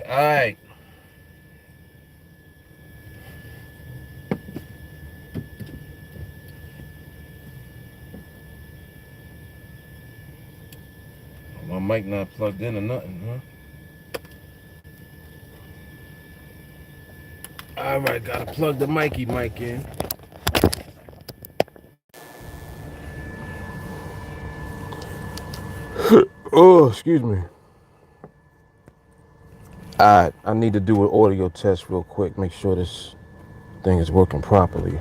All right. My mic not plugged in or nothing, huh? All right, gotta plug the mic in. Oh, excuse me. All right, I need to do an audio test real quick. Make sure this thing is working properly.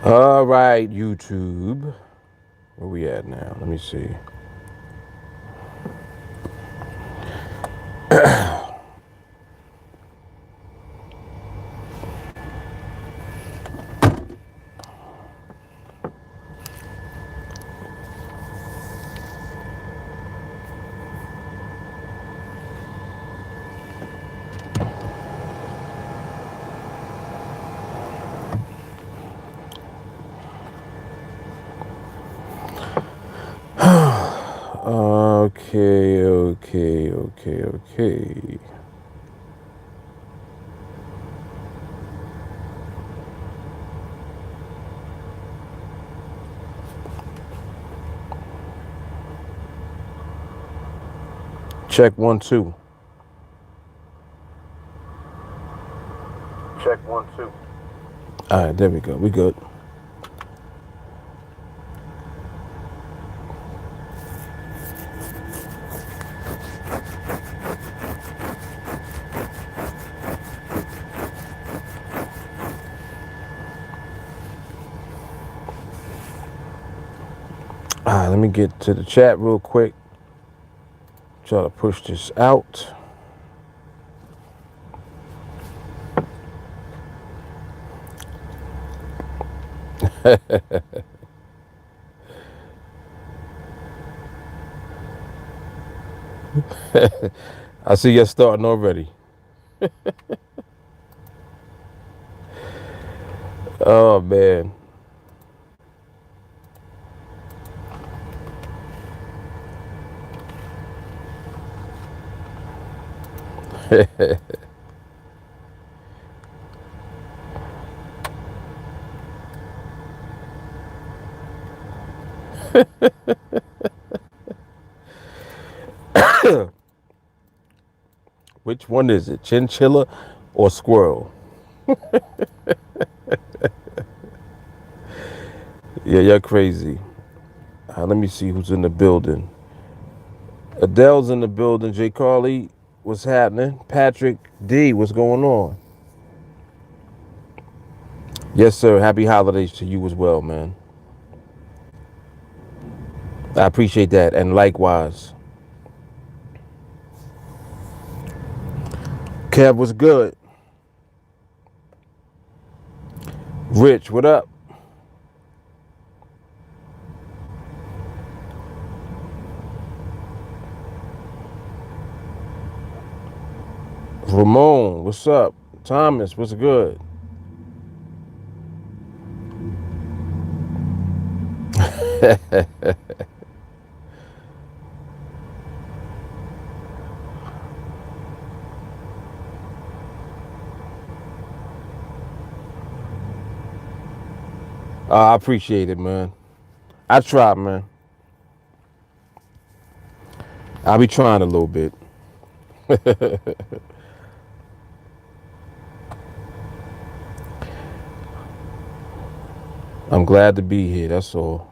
All right, YouTube. Where we at now? Let me see. Okay. Check 1 2. Check 1 2. All right, there we go. We good. All right, let me get to the chat real quick. Try to push this out. I see you starting already. Oh, man. Which one is it? Chinchilla or squirrel? Yeah, you're crazy. Let me see who's in the building. Adele's in the building. J. Carly, what's happening? Patrick D, what's going on? Yes, sir. Happy holidays to you as well, man. I appreciate that. And likewise. Kev, what's good? Rich, what up? Ramon, what's up? Thomas, what's good? I appreciate it, man. I try, man. I'll be trying a little bit. I'm glad to be here, that's all.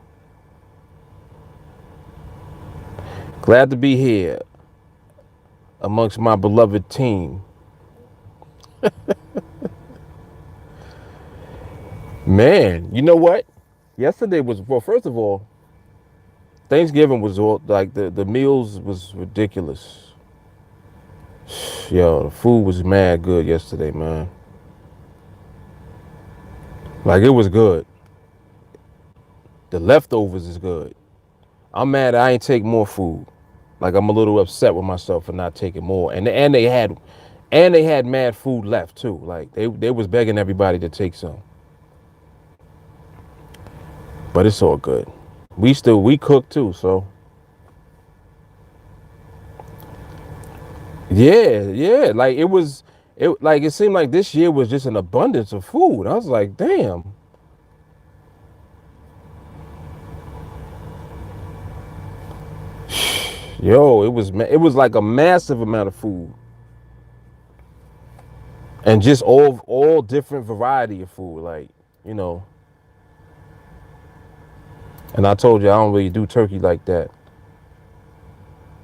Glad to be here. amongst my beloved team. Man, you know what? Yesterday was, well, first of all, Thanksgiving was all, like the meals was ridiculous. Yo, the food was mad good yesterday, man. Like it was good. The leftovers is good. I'm mad I ain't take more food. Like I'm a little upset with myself for not taking more. And they had mad food left too. Like they was begging everybody to take some. But it's all good. We cook too, so yeah. Like it seemed like this year was just an abundance of food. I was like, damn. Yo, it was like a massive amount of food. And just all different variety of food. Like, you know. And I told you I don't really do turkey like that.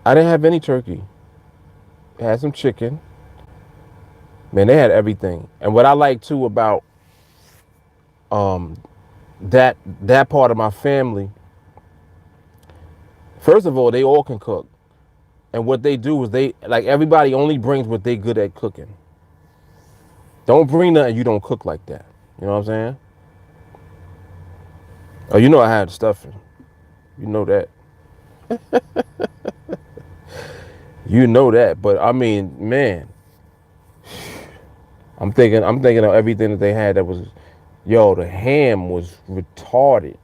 I didn't have any turkey. I had some chicken. Man, they had everything. And what I like too about um that part of my family, first of all, they all can cook. And what they do is they like everybody only brings what they good at cooking. Don't bring nothing you don't cook like that. You know what I'm saying? Oh, you know I had stuffing. You know that. You know that. But I mean, man, I'm thinking of everything that they had that was, yo, the ham was retarded.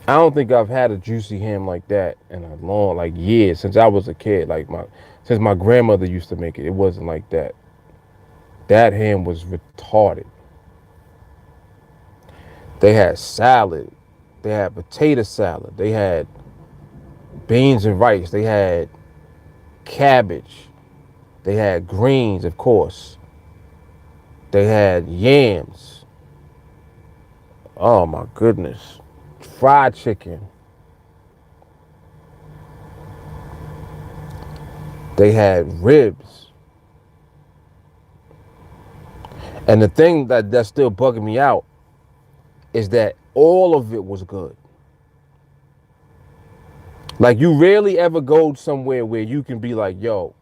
I don't think I've had a juicy ham like that in a long, like years, since I was a kid. Since my grandmother used to make it, it wasn't like that. That ham was retarded. They had salad. They had potato salad. They had beans and rice. They had cabbage. They had greens, of course. They had yams. Oh my goodness. Fried chicken. They had ribs. And the thing that's still bugging me out is that all of it was good. Like you rarely ever go somewhere where you can be like, yo,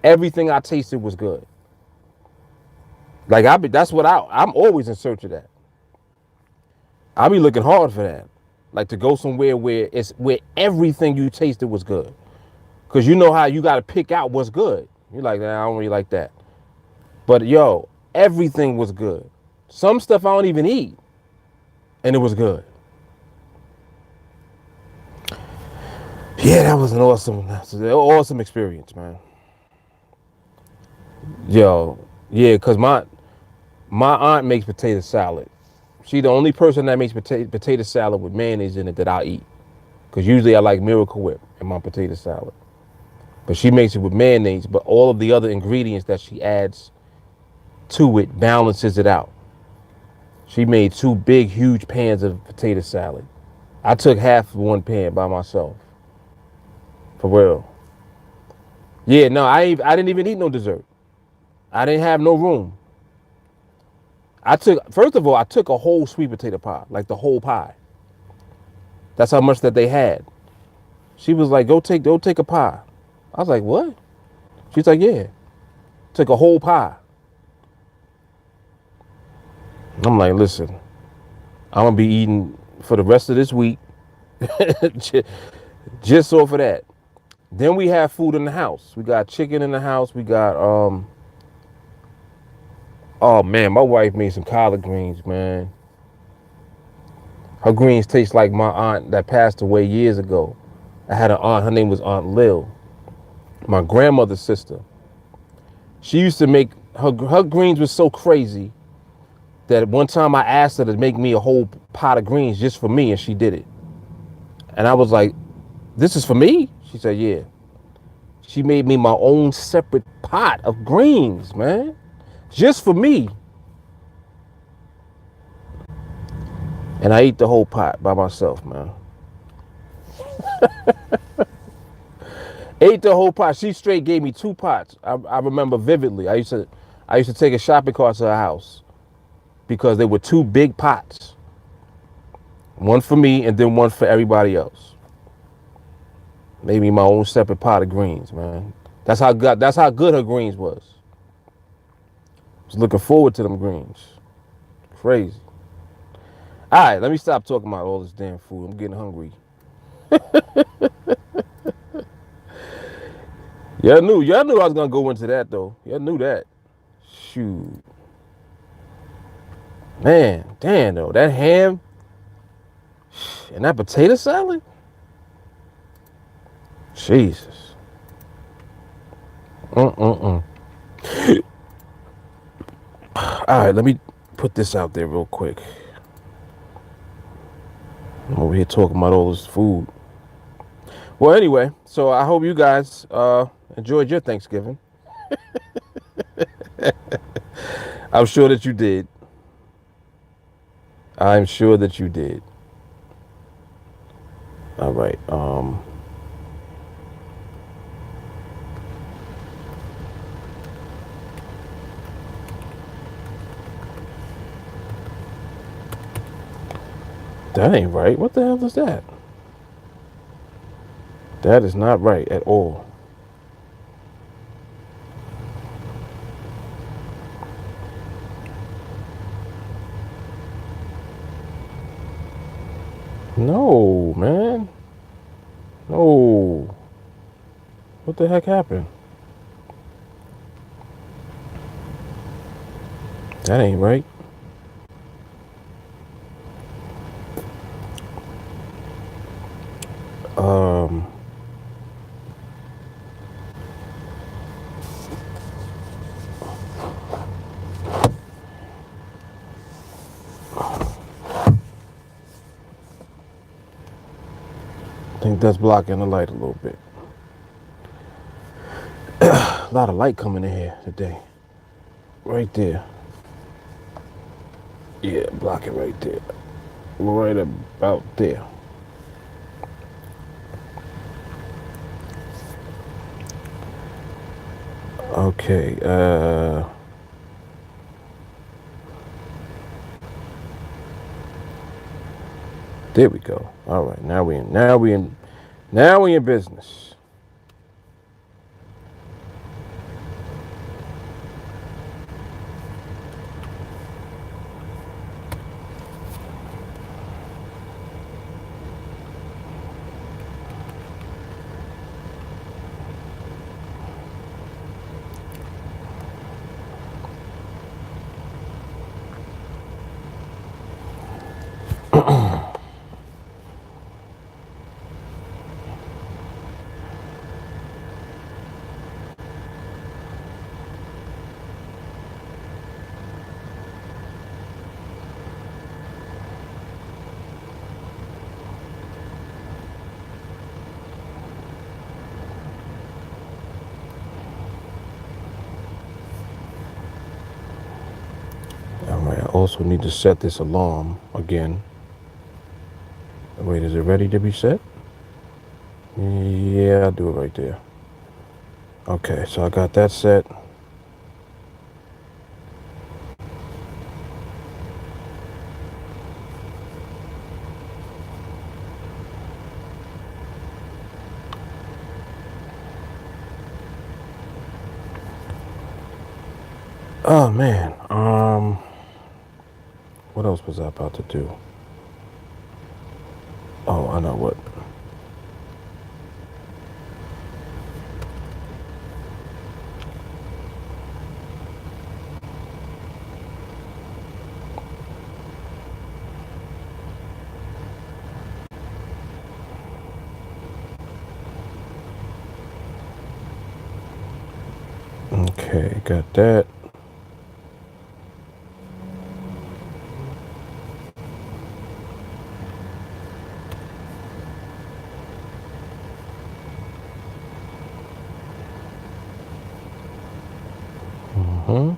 everything I tasted was good. Like I'm always in search of that. I'll be looking hard for that. Like to go somewhere where everything you tasted was good. Cause you know how you gotta pick out what's good. You're like, nah, I don't really like that. But yo, everything was good. Some stuff I don't even eat. And it was good. Yeah, that was an awesome experience, man. Yo, yeah, cause my aunt makes potato salad. She the only person that makes potato salad with mayonnaise in it that I'll eat. Cause usually I like Miracle Whip in my potato salad. But she makes it with mayonnaise, but all of the other ingredients that she adds to it balances it out. She made 2 big, huge pans of potato salad. I took half of one pan by myself. For real. Yeah, no, I didn't even eat no dessert. I didn't have no room. First of all, I took a whole sweet potato pie, like the whole pie. That's how much that they had. She was like, go take a pie. I was like, what? She's like, yeah. Took a whole pie. I'm like, listen, I'm gonna be eating for the rest of this week. Just off of that. Then we have food in the house. We got chicken in the house. We got oh man, my wife made some collard greens, man. Her greens taste like my aunt that passed away years ago. I had an aunt, her name was Aunt Lil, my grandmother's sister. She used to make her greens was so crazy that one time I asked her to make me a whole pot of greens just for me, and she did it. And I was like, this is for me? She said, yeah. She made me my own separate pot of greens, man. Just for me. And I ate the whole pot by myself, man. Ate the whole pot. She straight gave me 2 pots. I remember vividly. I used to take a shopping cart to her house because there were 2 big pots. One for me and then one for everybody else. Made me my own separate pot of greens, man. That's how good her greens was. Was looking forward to them greens. Crazy. All right, let me stop talking about all this damn food. I'm getting hungry. Y'all knew I was gonna go into that though. Y'all knew that. Shoot. Man, damn though. That ham and that potato salad? Jesus. Mm-mm-mm. All right, let me put this out there real quick. I'm over here talking about all this food. Well, anyway, so I hope you guys enjoyed your Thanksgiving. I'm sure that you did. I'm sure that you did. All right. That ain't right. What the hell is that? That is not right at all. No, man. No. What the heck happened? That ain't right. Um. I think that's blocking the light a little bit. A lot of light coming in here today. Right there. Yeah, block it right there. Right about there. Okay. There we go. All right. Now we in business. All right. I also need to set this alarm again. Wait, is it ready to be set? Yeah, I'll do it right there. Okay, so I got that set. Oh man. What else was I about to do? Oh, I know what. Okay, got that. Mm-hmm.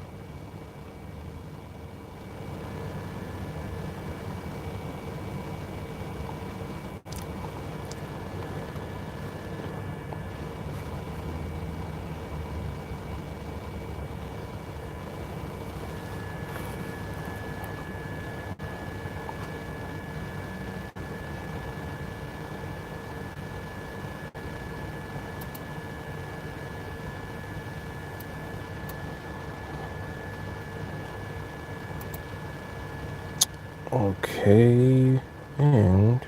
Okay, and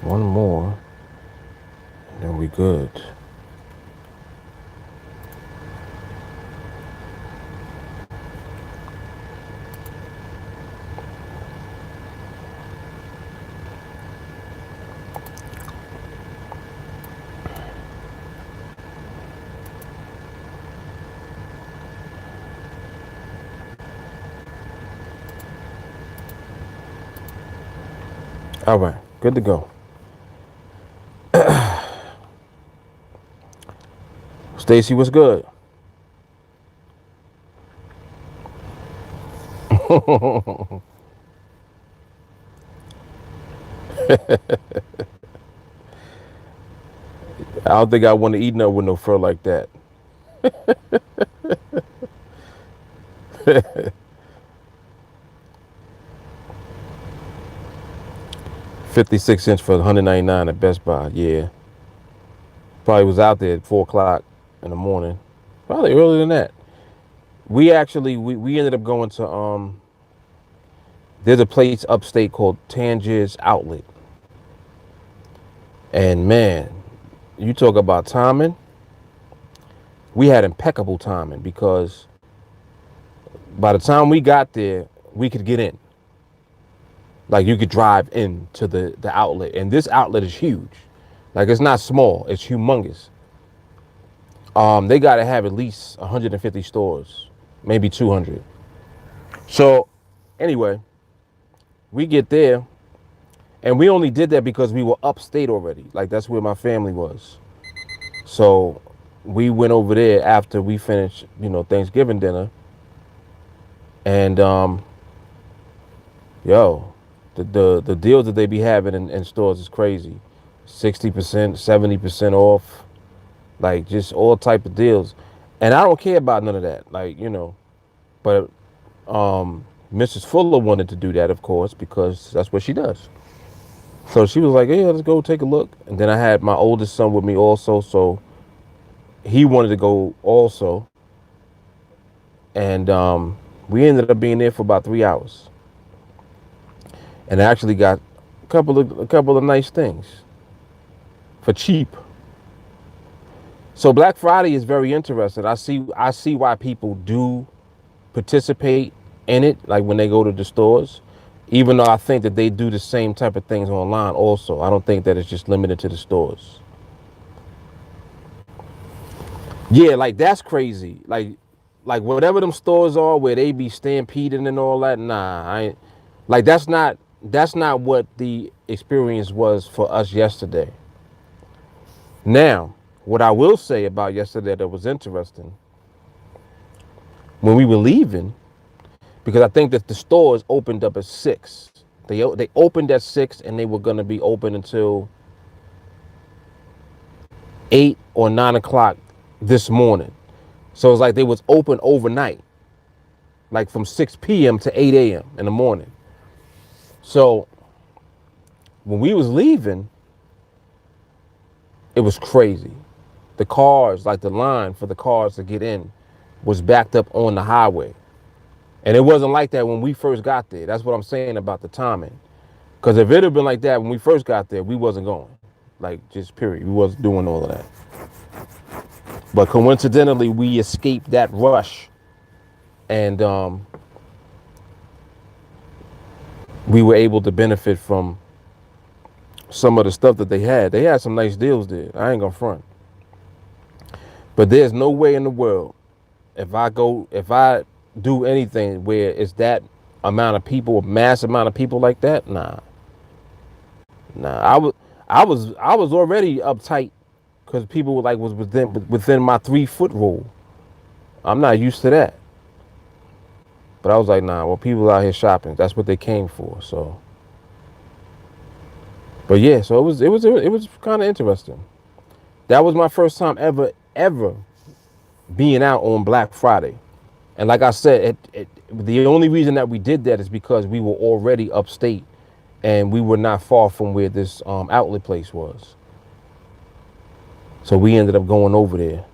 one more, and then we good. All right, good to go. Stacy, what's good? I don't think I want to eat nothing with no fur like that. 56-inch for 199 at Best Buy. Yeah, probably was out there at 4 o'clock in the morning. Probably earlier than that. We actually we ended up going to there's a place upstate called Tangiers Outlet, and man, you talk about timing. We had impeccable timing because by the time we got there, we could get in. Like you could drive into the outlet, and this outlet is huge. Like it's not small; it's humongous. They got to have at least 150 stores, maybe 200. So, anyway, we get there, and we only did that because we were upstate already. Like that's where my family was. So, we went over there after we finished, Thanksgiving dinner, and yo, the deals that they be having in stores is crazy. 60%, 70% off, like just all type of deals. And I don't care about none of that. Like, but Mrs. Fuller wanted to do that, of course, because that's what she does. So she was like, "Hey, let's go take a look." And then I had my oldest son with me also, so he wanted to go also. And we ended up being there for about 3 hours, and I actually got a couple of nice things for cheap. So Black Friday is very interesting. I see why people do participate in it, like when they go to the stores. Even though I think that they do the same type of things online also. I don't think that it's just limited to the stores. Yeah, like that's crazy. Like whatever them stores are where they be stampeding and all that. Nah, I ain't, like that's not what the experience was for us yesterday. Now, what I will say about yesterday that was interesting, when we were leaving, because I think that the stores opened up at 6. They opened at 6 and they were gonna be open until 8 or 9 o'clock this morning. So it's like they was open overnight, like from 6 p.m. to 8 a.m. in the morning. So when we was leaving, it was crazy. The cars, like the line for the cars to get in, was backed up on the highway. And it wasn't like that when we first got there. That's what I'm saying about the timing. Because if it had been like that when we first got there, we wasn't going. Like, just period. We wasn't doing all of that. But coincidentally, we escaped that rush. And we were able to benefit from some of the stuff that they had. They had some nice deals there. I ain't gonna front. But there's no way in the world if I do anything where it's that amount of people, a mass amount of people like that, nah. I was already uptight because people were like was within my 3 foot rule. I'm not used to that. But I was like, nah, well, people out here shopping, that's what they came for. So but yeah, so it was kind of interesting. That was my first time ever being out on Black Friday. And like I said, the only reason that we did that is because we were already upstate and we were not far from where this outlet place was. So we ended up going over there.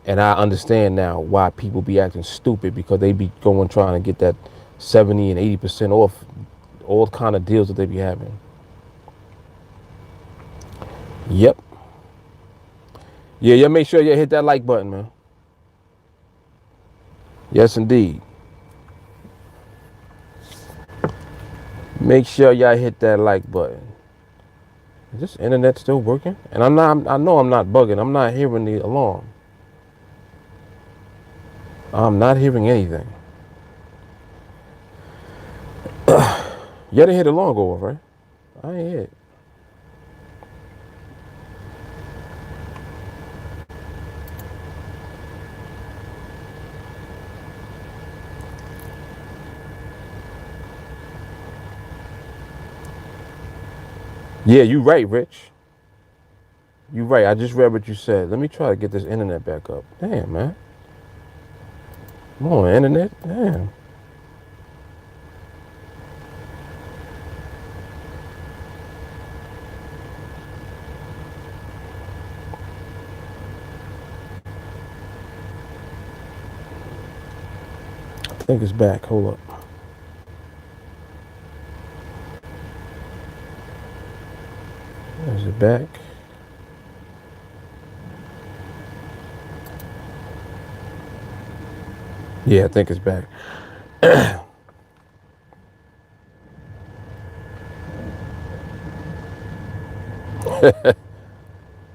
And I understand now why people be acting stupid because they be going trying to get that 70 and 80% off all kind of deals that they be having. Yep. Yeah, y'all make sure you hit that like button, man. Yes, indeed. Make sure y'all hit that like button. Is this internet still working? And I know I'm not bugging. I'm not hearing the alarm. I'm not hearing anything. You didn't hear the alarm go off, right? I ain't hear it. Yeah, you right, Rich. You right. I just read what you said. Let me try to get this internet back up. Damn, man. Come on, internet. Damn. I think it's back. Hold up. Is it back? Yeah, I think it's back.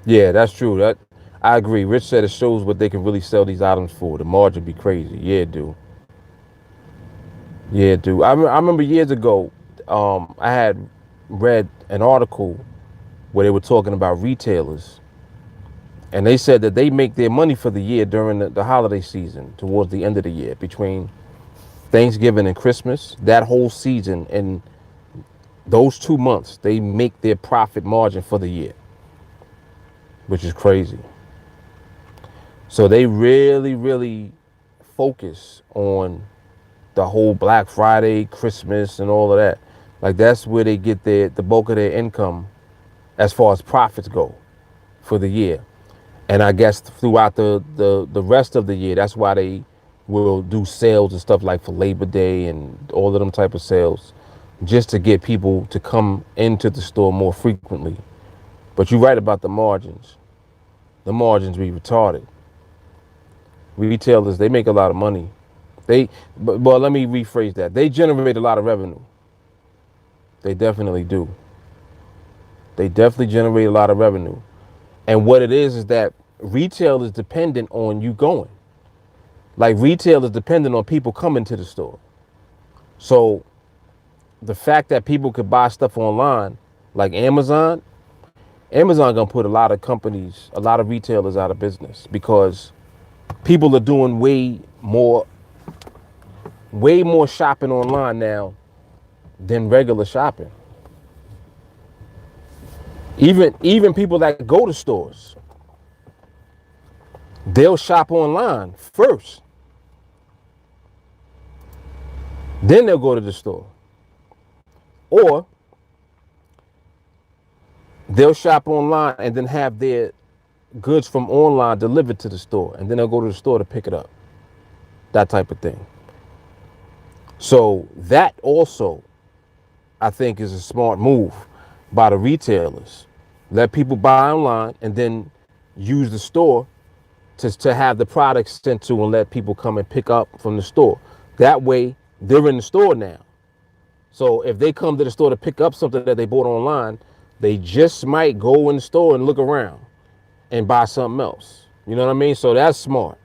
Yeah, that's true. That I agree. Rich said it shows what they can really sell these items for. The margin be crazy. Yeah, dude. Yeah, dude. I remember years ago, I had read an article where they were talking about retailers, and they said that they make their money for the year during the holiday season, towards the end of the year, between Thanksgiving and Christmas. That whole season, and those 2 months, they make their profit margin for the year, which is crazy. So they really, really focus on the whole Black Friday, Christmas, and all of that. Like that's where they get the bulk of their income as far as profits go for the year. And I guess throughout the rest of the year, that's why they will do sales and stuff like for Labor Day and all of them type of sales, just to get people to come into the store more frequently. But you're right about the margins. The margins be retarded. Retailers, they make a lot of money. But let me rephrase that. They generate a lot of revenue. They definitely do. They definitely generate a lot of revenue. And what it is that retail is dependent on you going. Like retail is dependent on people coming to the store. So the fact that people could buy stuff online, like Amazon gonna put a lot of companies, a lot of retailers out of business because people are doing way more shopping online now than regular shopping. Even people that go to stores, they'll shop online first. Then they'll go to the store. Or they'll shop online and then have their goods from online delivered to the store. And then they'll go to the store to pick it up. That type of thing. So that also, I think, is a smart move by the retailers. Let people buy online and then use the store to have the products sent to and let people come and pick up from the store. That way, they're in the store now. So if they come to the store to pick up something that they bought online, they just might go in the store and look around and buy something else. You know what I mean? So that's smart.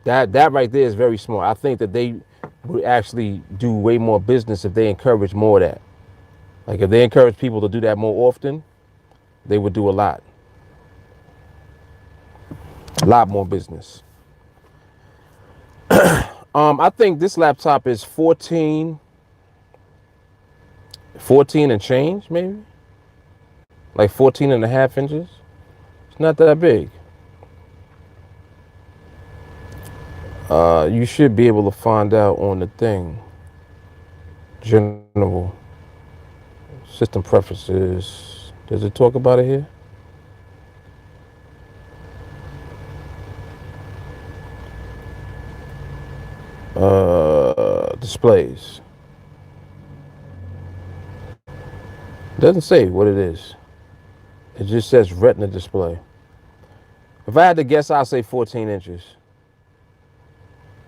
That right there is very smart. I think that they would actually do way more business if they encourage more of that. Like if they encourage people to do that more often, they would do a lot more business. I think this laptop is 14 and change, maybe like 14 and a half inches. It's not that big. You should be able to find out on the thing. General system preferences. Does it talk about it here? The displays. It doesn't say what it is. It just says retina display. If I had to guess, I'd say 14 inches.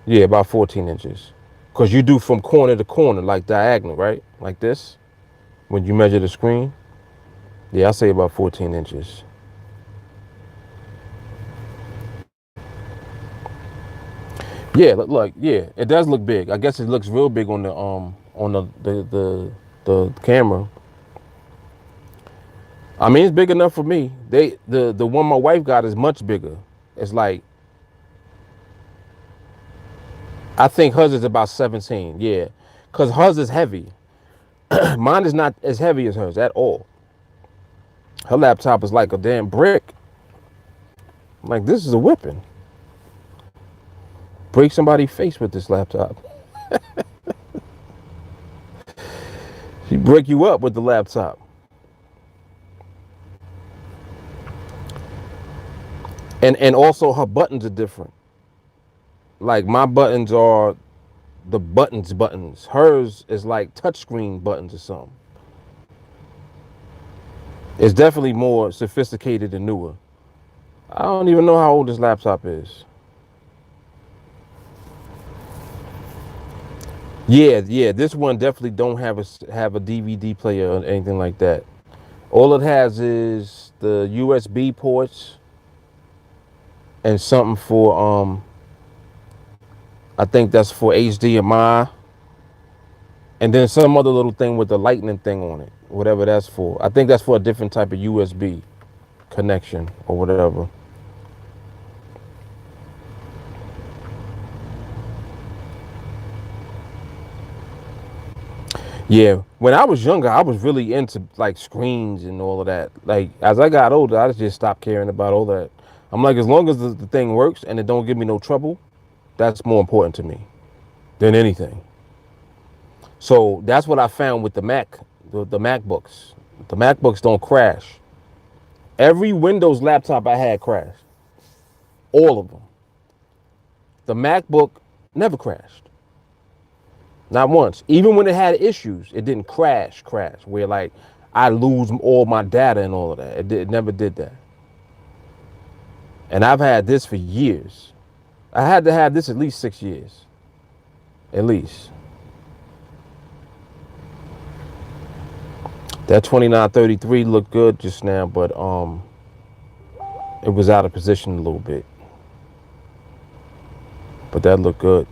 Yeah, about 14 inches. Because you do from corner to corner, like diagonal, right? Like this, when you measure the screen. Yeah, I say about 14 inches. Yeah, look, yeah, it does look big. I guess it looks real big on the camera. I mean, it's big enough for me. The one my wife got is much bigger. It's like, I think hers is about 17. Yeah, because hers is heavy. Mine is not as heavy as hers at all. Her laptop is like a damn brick. Like, this is a whipping. Break somebody's face with this laptop. She break you up with the laptop. And also her buttons are different. Like, my buttons are the buttons. Hers is like touchscreen buttons or something. It's definitely more sophisticated and newer. I don't even know how old this laptop is. Yeah, this one definitely don't have a DVD player or anything like that. All it has is the USB ports and something for I think that's for HDMI, and then some other little thing with the lightning thing on it, whatever that's for. I think that's for a different type of USB connection or whatever. Yeah, when I was younger, I was really into like screens and all of that. Like, as I got older, I just stopped caring about all that. I'm like, as long as the thing works and it don't give me no trouble, that's more important to me than anything. So that's what I found with the the MacBooks. The MacBooks don't crash. Every Windows laptop I had crashed. All of them. The MacBook never crashed. Not once. Even when it had issues, it didn't crash, where like I lose all my data and all of that. It never did that. And I've had this for years. I had to have this at least 6 years. At least. That 2933 looked good just now, but it was out of position a little bit. But that looked good.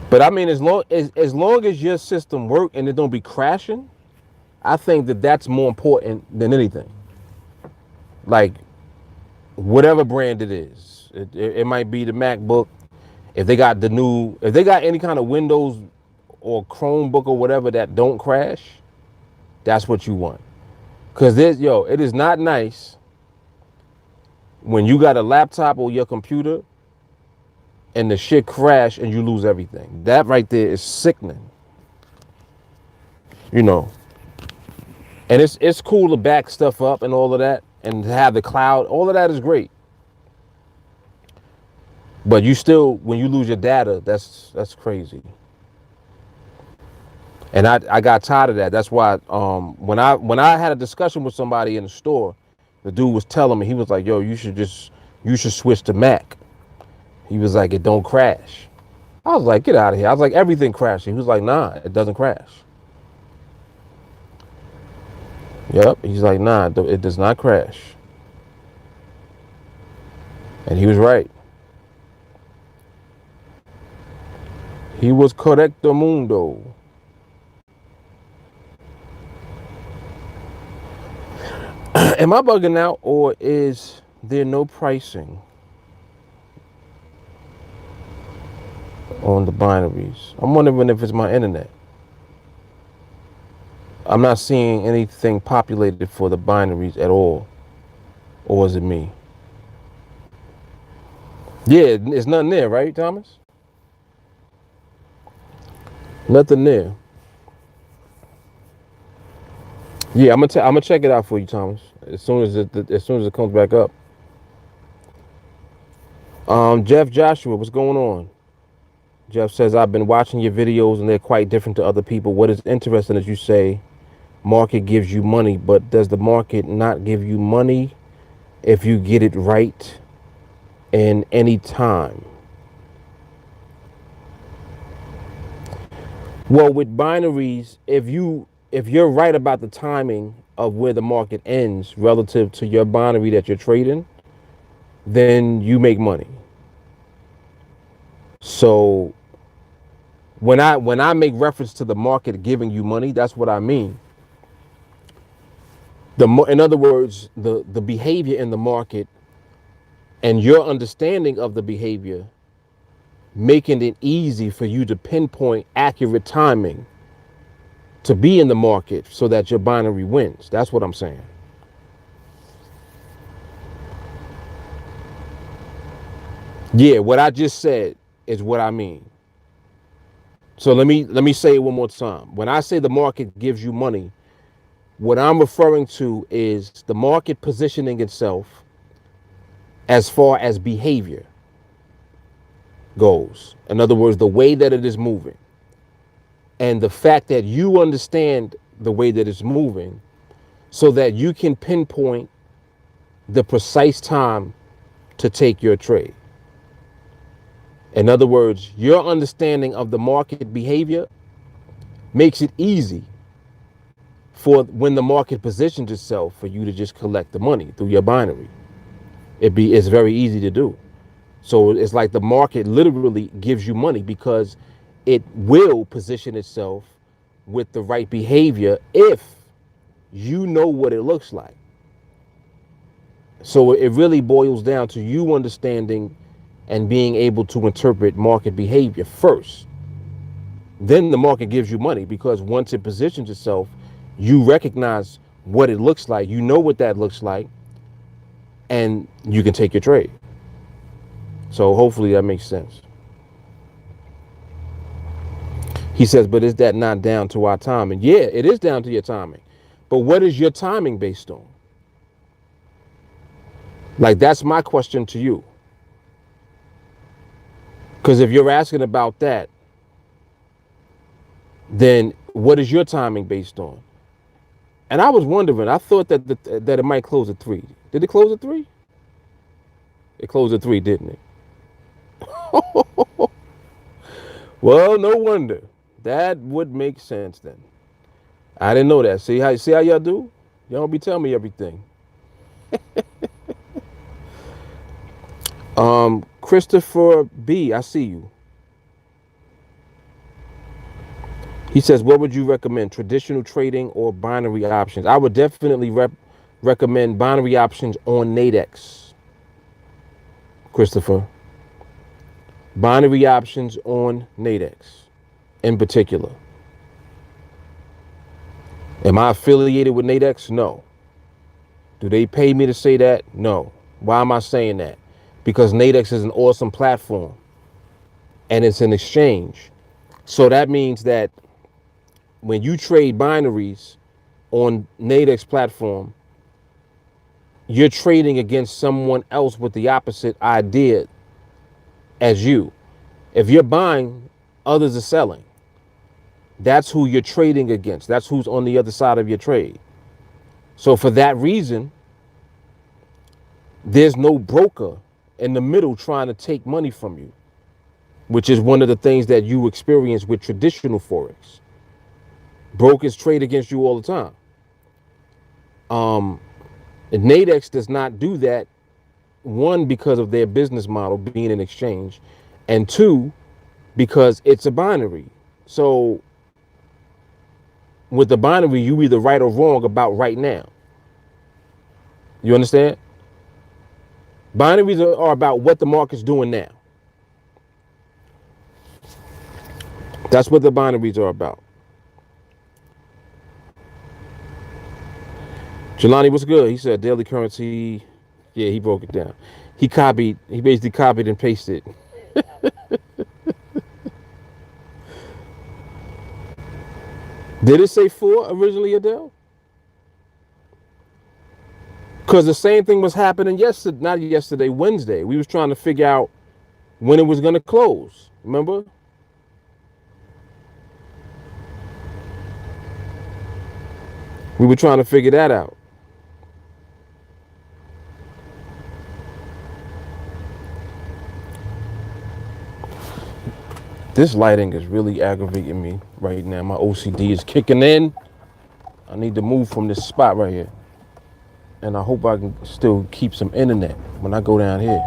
But I mean, as long as your system work and it don't be crashing, I think that's more important than anything. Like, whatever brand it is, it might be the MacBook. If they got any kind of Windows or Chromebook or whatever that don't crash, that's what you want. Cause it is not nice when you got a laptop or your computer and the shit crash and you lose everything. That right there is sickening. You know. And it's cool to back stuff up and all of that and to have the cloud. All of that is great. But you still, when you lose your data, that's crazy. And I got tired of that. That's why when I had a discussion with somebody in the store, the dude was telling me, he was like, yo, you should switch to Mac. He was like, it don't crash. I was like, get out of here. I was like, everything crashing. He was like, nah, it doesn't crash. Yep. He's like, nah, it does not crash. And he was right. He was correcto mundo. Am I bugging out, or is there no pricing on the binaries? I'm wondering if it's my internet. I'm not seeing anything populated for the binaries at all. Or is it me? Yeah, it's nothing there, right, Thomas? Nothing there. Yeah, I'm gonna check it out for you, Thomas. As soon as it comes back up. Jeff Joshua, what's going on? Jeff says, I've been watching your videos and they're quite different to other people. What is interesting is you say market gives you money, but does the market not give you money if you get it right in any time? Well, with binaries, if you're right about the timing of where the market ends relative to your binary that you're trading, then you make money. So when I make reference to the market giving you money, that's what I mean. In other words, the behavior in the market and your understanding of the behavior, making it easy for you to pinpoint accurate timing to be in the market so that your binary wins. That's what I'm saying. Yeah, what I just said is what I mean. So let me say it one more time. When I say the market gives you money, what I'm referring to is the market positioning itself as far as behavior goes. In other words, the way that it is moving. And the fact that you understand the way that it's moving so that you can pinpoint the precise time to take your trade. In other words, your understanding of the market behavior makes it easy for when the market positions itself for you to just collect the money through your binary. It's very easy to do. So it's like the market literally gives you money because it will position itself with the right behavior if you know what it looks like. So it really boils down to you understanding and being able to interpret market behavior first. Then the market gives you money because once it positions itself, you recognize what it looks like. You know what that looks like, and you can take your trade. So hopefully that makes sense. He says, but is that not down to our timing? Yeah, it is down to your timing. But what is your timing based on? Like, that's my question to you. Because if you're asking about that, then what is your timing based on? And I was wondering, I thought that that it might close at 3. Did it close at 3? It closed at 3, didn't it? Well, no wonder. That would make sense then. I didn't know that. See how y'all do? Y'all don't be telling me everything. Christopher B, I see you. He says, what would you recommend, traditional trading or binary options? I would definitely recommend binary options on NADEX, Christopher. Binary options on NADEX in particular. Am I affiliated with NADEX? No. Do they pay me to say that? No. Why am I saying that? Because NADEX is an awesome platform and it's an exchange. So that means that when you trade binaries on NADEX platform, you're trading against someone else with the opposite idea as you. If you're buying, others are selling. That's who you're trading against. That's who's on the other side of your trade. So for that reason, there's no broker in the middle trying to take money from you, which is one of the things that you experience with traditional Forex. Brokers trade against you all the time. NADEX does not do that, one, because of their business model being an exchange, and two, because it's a binary. So with the binary, you either right or wrong about right now. You understand? Binaries are about what the market's doing now. That's what the binaries are about. Jelani, what's good? He said daily currency. Yeah, he broke it down. He basically copied and pasted. Did it say 4 originally, Adele? Because the same thing was happening Wednesday. We was trying to figure out when it was going to close. Remember? We were trying to figure that out. This lighting is really aggravating me right now. My OCD is kicking in. I need to move from this spot right here. And I hope I can still keep some internet when I go down here.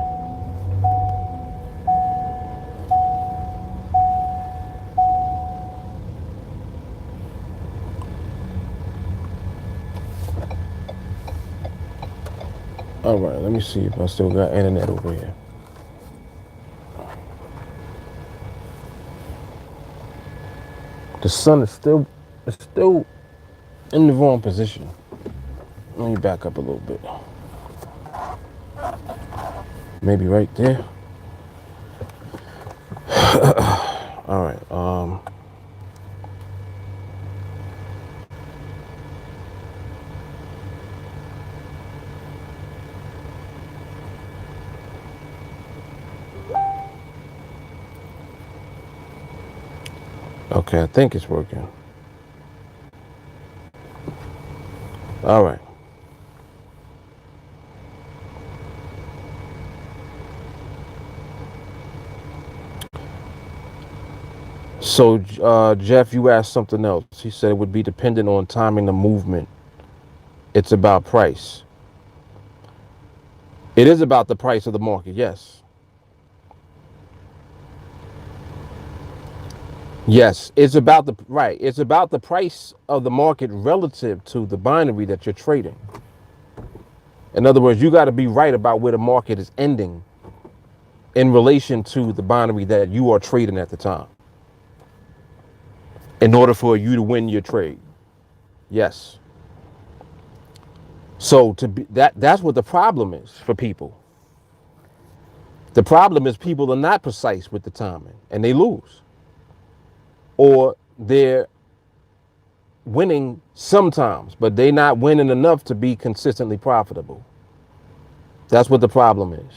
All right, let me see if I still got internet over here. The sun is still in the wrong position. Let me back up a little bit. Maybe right there. All right. Okay, I think it's working. All right. So, Jeff, you asked something else. He said it would be dependent on timing the movement. It's about price. It is about the price of the market, yes. Yes, it's about the right. It's about the price of the market relative to the binary that you're trading. In other words, you got to be right about where the market is ending in relation to the binary that you are trading at the time in order for you to win your trade. Yes. So to be that's what the problem is for people. The problem is people are not precise with the timing and they lose. Or they're winning sometimes, but they're not winning enough to be consistently profitable. That's what the problem is.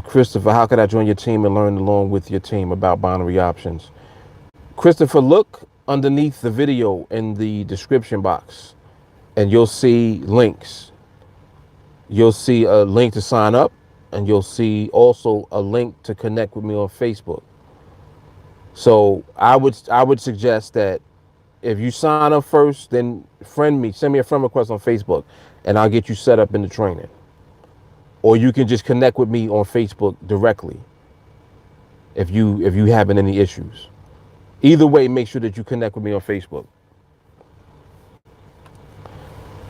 Christopher, how could I join your team and learn along with your team about binary options? Christopher, look underneath the video in the description box and you'll see links. You'll see a link to sign up and you'll see also a link to connect with me on Facebook. So I would suggest that if you sign up first, then friend me, send me a friend request on Facebook and I'll get you set up in the training. Or you can just connect with me on Facebook directly if you having any issues. Either way, make sure that you connect with me on Facebook.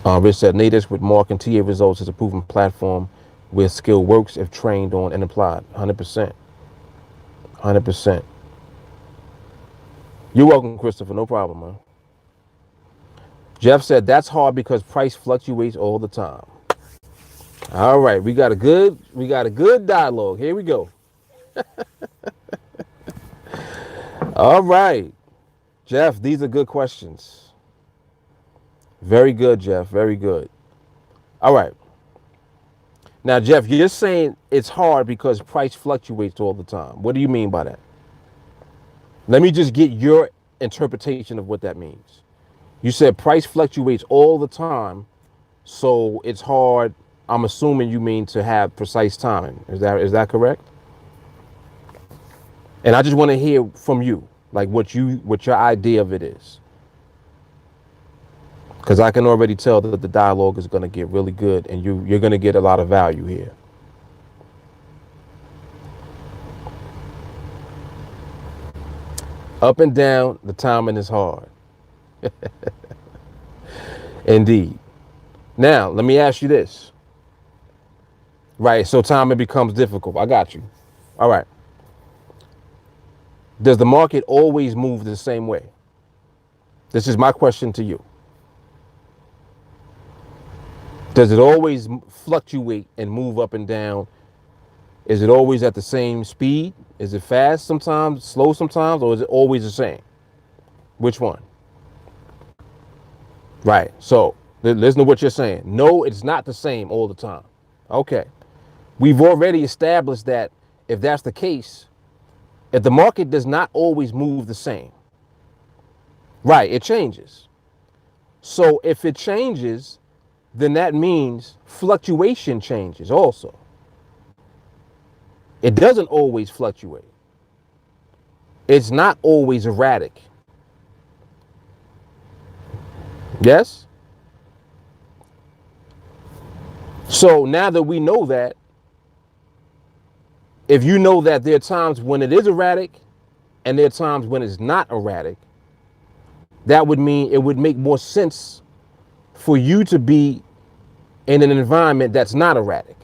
Rich said, NADEX with Mark and TA results is a proven platform where skill works if trained on and applied. 100%. 100%. You're welcome, Christopher. No problem, man. Jeff said, that's hard because price fluctuates all the time. All right, we got a good dialogue. Here we go. All right. Jeff, these are good questions. Very good, Jeff. Very good. All right. Now, Jeff, you're saying it's hard because price fluctuates all the time. What do you mean by that? Let me just get your interpretation of what that means. You said price fluctuates all the time, so it's hard. I'm assuming you mean to have precise timing. Is that correct? And I just want to hear from you, like what your idea of it is. Because I can already tell that the dialogue is going to get really good and you're going to get a lot of value here. Up and down, the timing is hard. Indeed. Now, let me ask you this. Right, so timing becomes difficult. I got you. All right. Does the market always move the same way? This is my question to you. Does it always fluctuate and move up and down? Is it always at the same speed? Is it fast sometimes, slow sometimes, or is it always the same? Which one? Right. So Listen to what you're saying. No, it's not the same all the time. Okay. We've already established that if that's the case, if the market does not always move the same, right, it changes. So if it changes, then that means fluctuation changes also. It doesn't always fluctuate. It's not always erratic. Yes? So now that we know that, if you know that there are times when it is erratic and there are times when it's not erratic, that would mean it would make more sense for you to be in an environment that's not erratic,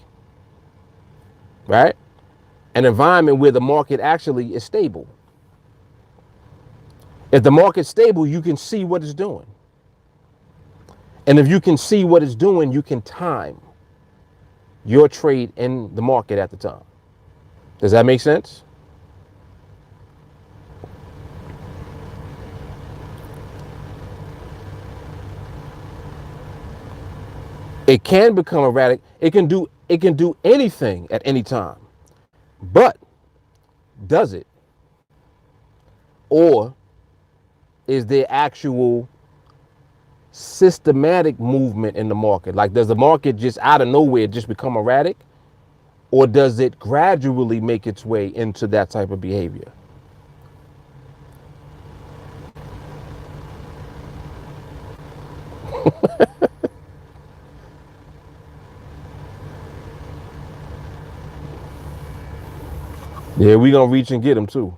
right? An environment where the market actually is stable. If the market's stable, you can see what it's doing. And if you can see what it's doing, you can time your trade in the market at the time. Does that make sense? It can become erratic. It can do anything at any time. But does it? Or is there actual systematic movement in the market? Like, does the market just out of nowhere just become erratic? Or does it gradually make its way into that type of behavior? Yeah, we gonna reach and get them too.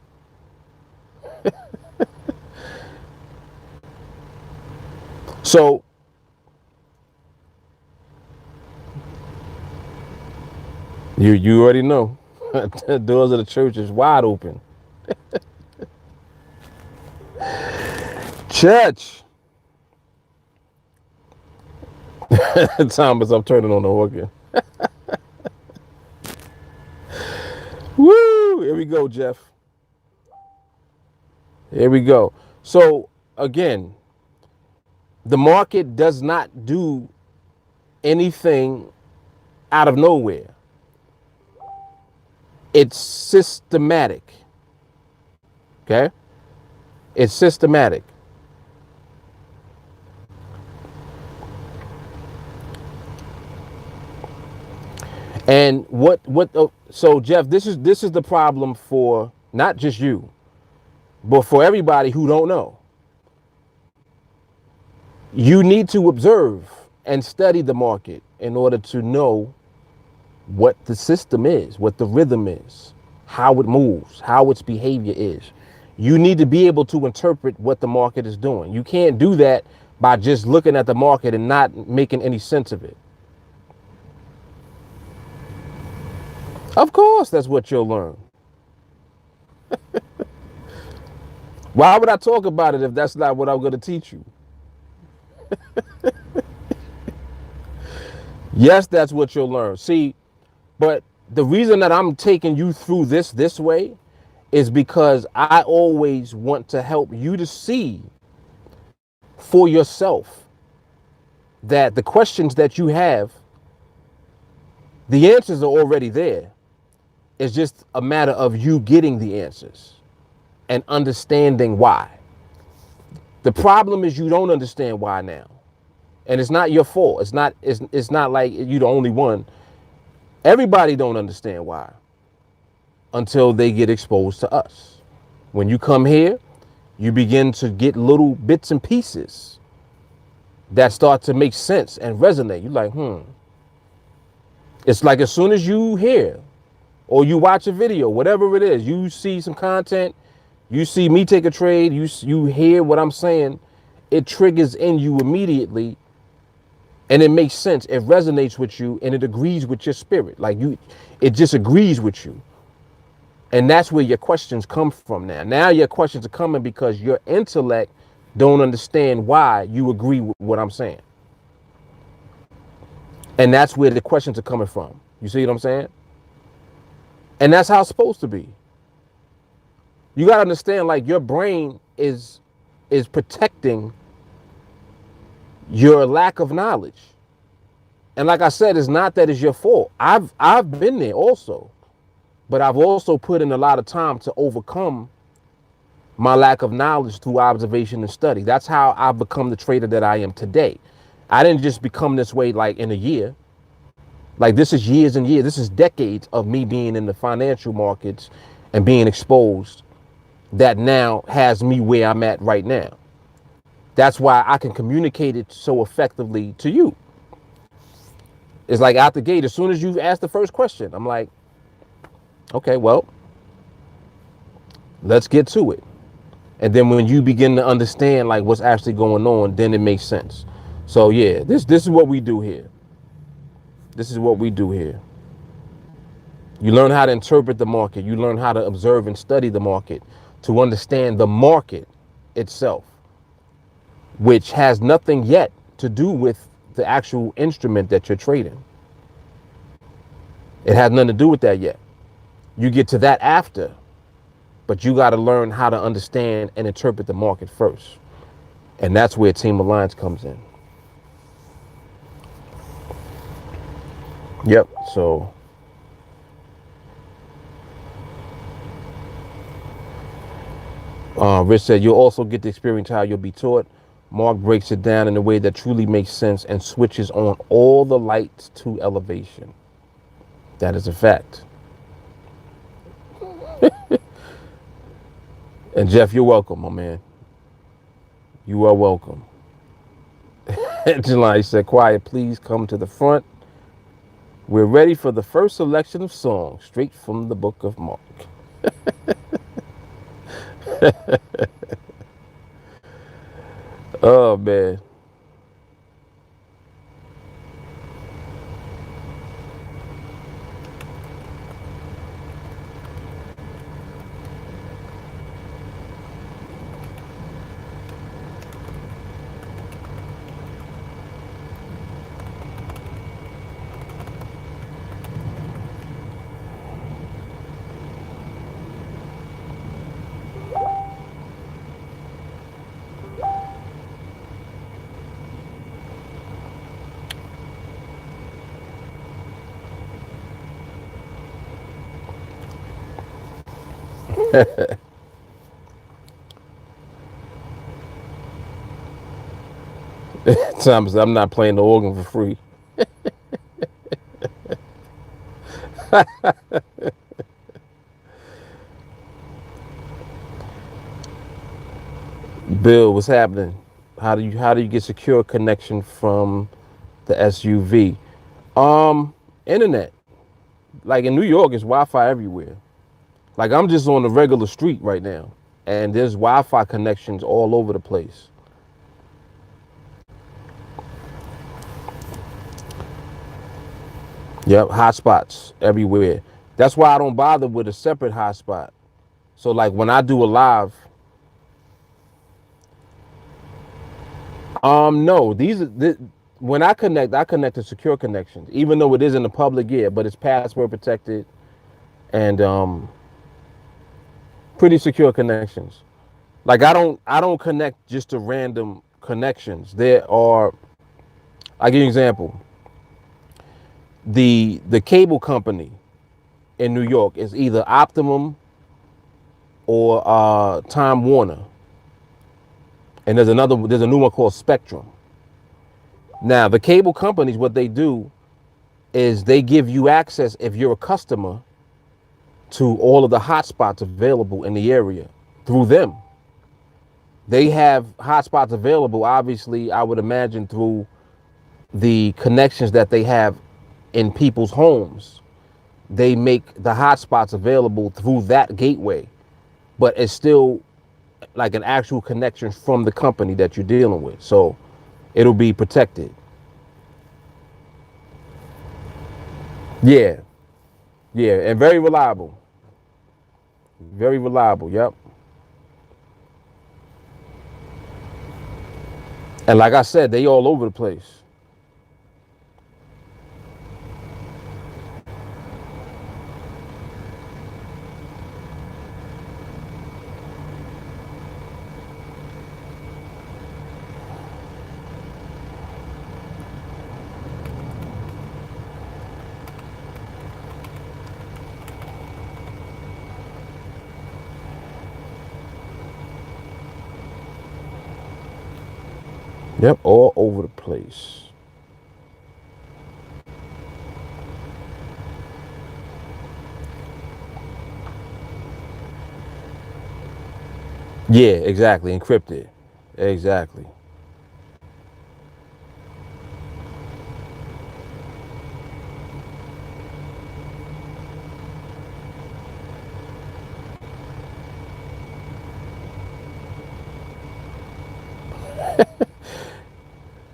So you already know. The doors of the church is wide open. Church. Thomas, I'm turning on the organ. Woo! Here we go, Jeff. Here we go. So again, the market does not do anything out of nowhere. It's systematic. Okay? It's systematic. And so Jeff, this is the problem for not just you, but for everybody who don't know. You need to observe and study the market in order to know what the system is, what the rhythm is, how it moves, how its behavior is. You need to be able to interpret what the market is doing. You can't do that by just looking at the market and not making any sense of it. Of course, that's what you'll learn. Why would I talk about it if that's not what I'm going to teach you? Yes, that's what you'll learn. See, but the reason that I'm taking you through this way is because I always want to help you to see for yourself that the questions that you have, the answers are already there. It's just a matter of you getting the answers and understanding why. The problem is you don't understand why now. And it's not your fault. It's not like you're the only one. Everybody don't understand why until they get exposed to us. When you come here, you begin to get little bits and pieces that start to make sense and resonate. You're like, It's like as soon as you hear or you watch a video, whatever it is, you see some content, you see me take a trade, you hear what I'm saying, it triggers in you immediately. And it makes sense. It resonates with you and it agrees with your spirit. It just agrees with you. And that's where your questions come from now. Now your questions are coming because your intellect don't understand why you agree with what I'm saying. And that's where the questions are coming from. You see what I'm saying? And that's how it's supposed to be. You got to understand, like, your brain is protecting your lack of knowledge. And like I said, it's not that it's your fault. I've been there also, but I've also put in a lot of time to overcome my lack of knowledge through observation and study. That's how I've become the trader that I am today. I didn't just become this way like in a year. Like this is years and years. This is decades of me being in the financial markets and being exposed that now has me where I'm at right now. That's why I can communicate it so effectively to you. It's like out the gate, as soon as you ask the first question, I'm like, okay, well, let's get to it. And then when you begin to understand like what's actually going on, then it makes sense. So yeah, this is what we do here. This is what we do here. You learn how to interpret the market. You learn how to observe and study the market to understand the market itself, which has nothing yet to do with the actual instrument that you're trading. It has nothing to do with that yet. You get to that after, but you got to learn how to understand and interpret the market first. And that's where Team Alliance comes in. Yep. So Rich said you'll also get to experience how you'll be taught. Mark breaks it down in a way that truly makes sense and switches on all the lights to elevation. That is a fact. And Jeff, you're welcome, my man. You are welcome. July said, quiet, please come to the front. We're ready for the first selection of songs straight from the book of Mark. Oh, man. Thomas, I'm not playing the organ for free. Bill, what's happening? How do you get secure connection from the SUV? Internet. Like in New York, it's Wi-Fi everywhere. Like I'm just on the regular street right now, and there's Wi-Fi connections all over the place. Yep, hotspots everywhere. That's why I don't bother with a separate hotspot. So like when I do a live, no, when I connect to secure connections, even though it is in the public, yeah, but it's password protected and pretty secure connections. Like I don't connect just to random connections. There are, I give you an example. The cable company in New York is either Optimum or Time Warner, and there's a new one called Spectrum. Now the cable companies, what they do is they give you access if you're a customer to all of the hotspots available in the area through them. They have hotspots available, obviously, I would imagine through the connections that they have in people's homes. They make the hotspots available through that gateway, but it's still like an actual connection from the company that you're dealing with. So it'll be protected. Yeah. Yeah. And very reliable. Very reliable. Yep. And like I said, they all over the place. Yep, all over the place. Yeah, exactly. Encrypted. Exactly.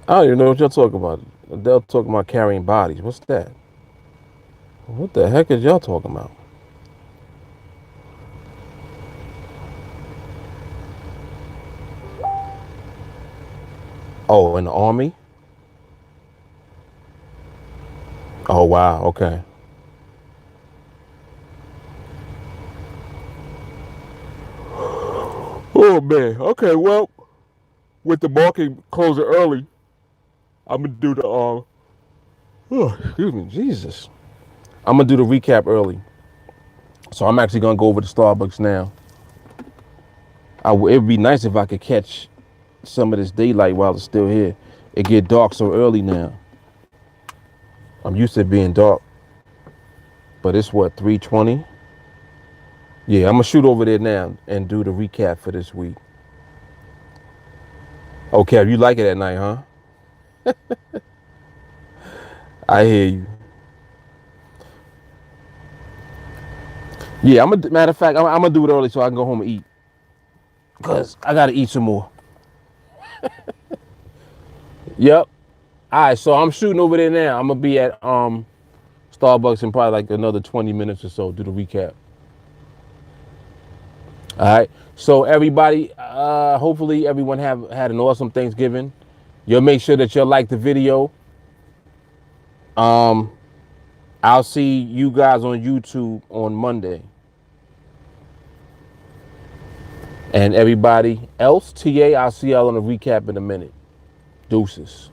I don't even know what y'all talking about. They're talking about carrying bodies. What's that? What the heck is y'all talking about? Oh, in the army? Oh, wow. Okay. Oh, man. Okay, well, with the market closing early, I'm going to do the, oh, excuse me, Jesus. I'm going to do the recap early. So I'm actually going to go over to Starbucks now. It would be nice if I could catch some of this daylight while it's still here. It get dark so early now. I'm used to it being dark, but it's what, 3:20? Yeah, I'm gonna shoot over there now and do the recap for this week. Okay, you like it at night, huh? I hear you. Yeah, matter of fact, I'm gonna do it early so I can go home and eat. Cause I gotta eat some more. Yep. All right, so I'm shooting over there now. I'm gonna be at Starbucks in probably like another 20 minutes or so. Do the recap. All right. So everybody, hopefully everyone have had an awesome Thanksgiving. You'll make sure that you'll like the video. Um, I'll see you guys on YouTube on Monday. And everybody else, TA, I'll see y'all on the recap in a minute. Deuces.